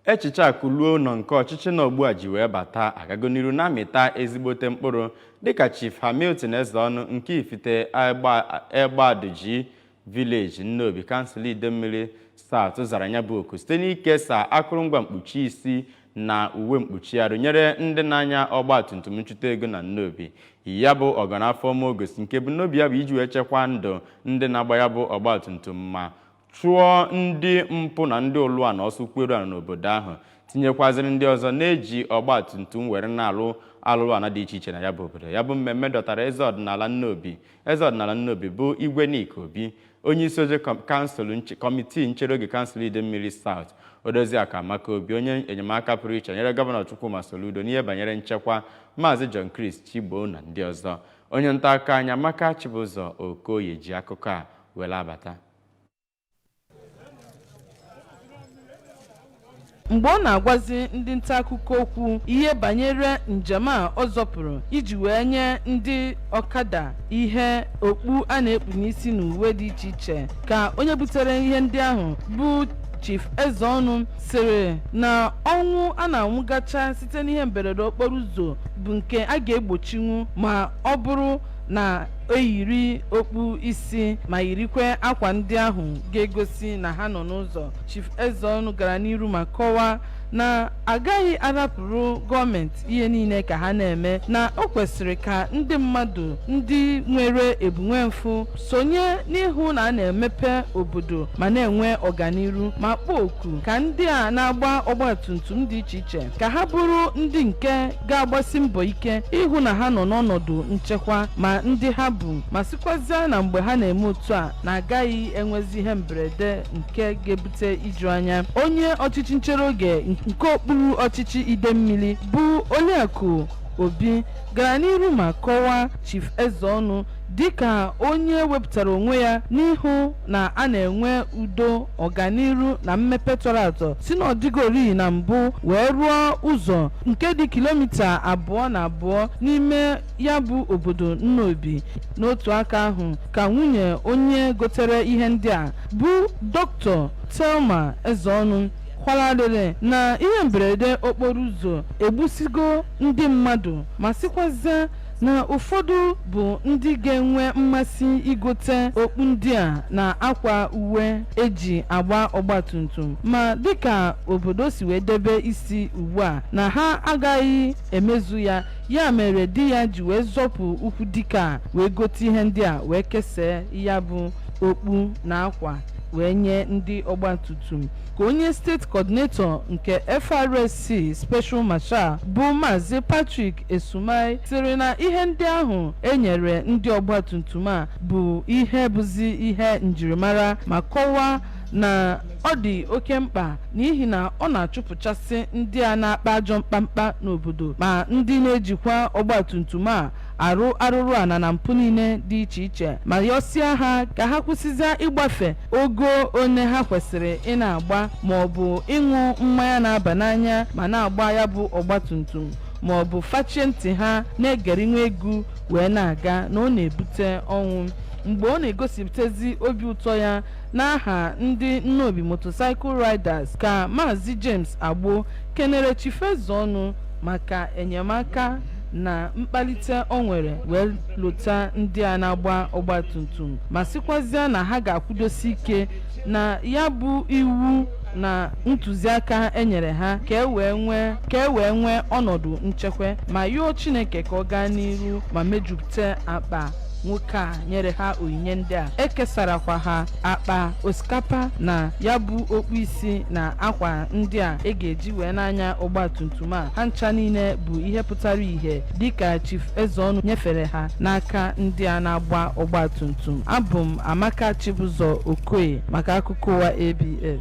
echiche akụluo nọ nke ọchịchị na ugbu a ji wee bata agago n'iru na-amịta ezigbote mkpụrụ dịka Chief Hamilton Ezeonu nke Ifite Egbaduji Village Nnobi kansụl Idemmili South zara nya bụ oku site n'ikesa akụrụngwa mkpuchi isi na uwe mkpuchi arụ nyere ndị na-anya ọgba tumtum nchute ego na Nnobi. Ya bụ ọganafọ Mogos nke bụ Nnobi ya bụ iji wee chekwa ndụ ndị na-agba ya bụ ọgba tumtum ma chụọ ndị mpụ na ndị ụlụa na ọsọ kweru ala n'obodo ahụ tinyekwaziri ndị ọzọ na-eji ọgba tumtum were na-alụ alụlụana dị iche iche na ya bụ obodo. Ya bụ mmemme dọtara eze ọdịnala Nnobi bụ Igwe Nick Obi, onye isi oche kansụl kọmitii nchere oge kansụl Idemmili South, Odoziaka Amaka Obi, onye enyemaka pụrụ iche nyere gọvanọ Chukwuma Soludo n'ihe banyere nchekwa, Maazị John Chris Chigbo na ndị ọzọ. Onye nta akụkọ anyị Amaka Chibụzọ Okoye ji akụkọ a were abata. Mgbe ọ na-agwazi ndị nta akụkọ okwu ihe banyere njem a ọ zọpụrụ iji wee nye ndị ọkada ihe okpu a na-ekpu n'isi na uwe dị iche iche ka onye butere ihe ndị ahụ bụ Chief Ezeonu sịrị na ọnwụ a na-anwụgacha site n'ihe mberede okporo ụzọ bụ nke a ga-egbochiwu ma ọ bụrụ na eyiri okpu isi ma yirikwe akwa ndị ahụ ga-egosi na ha nọ n'ụzọ. Chief Ezeonu gara n'iru ma kọwaa na agaghị arapụrụ gọọmenti ihe niile ka ha na-eme, na o kwesịrị ka ndị mmadụ ndị nwere ebumnwefu sonye n'ihu na a na-emepe obodo ma na-enwe ọganiru, ma kpọọ oku ka ndị a na-agba ọgbatumtum dị iche iche ka ha bụrụ ndị nke ga-agbasi mbọ ike ịhụ na ha nọ n'ọnọdụ nchekwa ma ndị ha bụ, ma sikwazịa na mgbe ha na-eme otu a na agaghị enwezi ihe mberede nke ga-ebute iju anya. Onye ọchịchị nchere oge nke okpuru ọchịchị Idemmili bụ Oliakụ Obi gara n'iru ma kọwaa Chief Ezeonu dịka onye wepụtara onwe ya n'ihu na a na-enwe udo, ọganiru na mmepe tọrọ atọ si n'ọdịgori na mbụ wee rụọ ụzọ nke dị kilomita 2.2 n'ime ya bụ obodo Nnobi. N'otu aka ahụ ka nwunye onye gotere ihe ndị a bụ Dr. Thelma Ezeonu kwaladere na ihe mberede okporo ụzọ egbusigo ndị mmadụ, ma sikwazie na ụfọdụ bụ ndị ga-enwe mmasị igote okpu ndị a na akwa uwe eji agba ọgbatumtum, ma dịka obodo si wee debe isi ugbu a na ha agaghị emezu ya, ya mere di ya ji wee zọpụ ukwu dịka wee gote ihe ndị a wee kesee ya bụ okpu na akwa wee nye ndị ọgbatumtum. Ka onye steeti coordinator nke FRSC Special Marshal bụ Maazị Patrick Esumai sịrị na ihe ndị ahụ enyere ndị ọgbatumtum a bụ ihe bụzi ihe njirimara, ma kọwaa na ọ dị oke mkpa n'ihi na ọ na-achụpụchasị ndị a na-akpa ajọ mkpamkpa n'obodo ma ndị na-ejikwa ọgbatumtum a arụ arụrụ ana na mpụ niile dị iche iche, ma yọsịa ha ka ha kwụsịzịa ịgbafe ogo one ha kwesịrị ị na-agba ma ọ bụ ịṅụ mmanya na-aba n'anya ma na-agba ya bụ ọgbatumtum, ma ọ bụ fachie ntị ha na-egerinwe egwu wee na-aga na ọ na-ebute ọnwụ. Mgbe ọ na-egosipụtazi obi ụtọ ya n'aha ndị Nnobi Motorcycle Riders ka Maazị James Agbo kenere Chief Ezeonu maka enyemaka na mkpalite o nwere wee lụta ndị a na-agba ọgbatumtum, ma sikwazịa na ha ga-akwụdosi ike na ya bụ iwu na ntụziaka enyere ha ka e wee nwee ọnọdụ nchekwa, ma yọọ Chineke ka ọ gaa n'iru ma mejupụta akpa nwoke a nyere ha onyinye ndị a. Ekesarakwa ha akpa osikapa na ya bụ okpu isi na akwa ndị a ga-eji wee n'anya ọgbatumtum a. Ha ncha niile bụ ihe pụtara ihe dịka Chief Ezeonu nyefere ha n'aka ndị a na-agba ọgbatumtum. Abụ m Amaka Chibụzọ Okoye maka akụkọ ụwa ABS.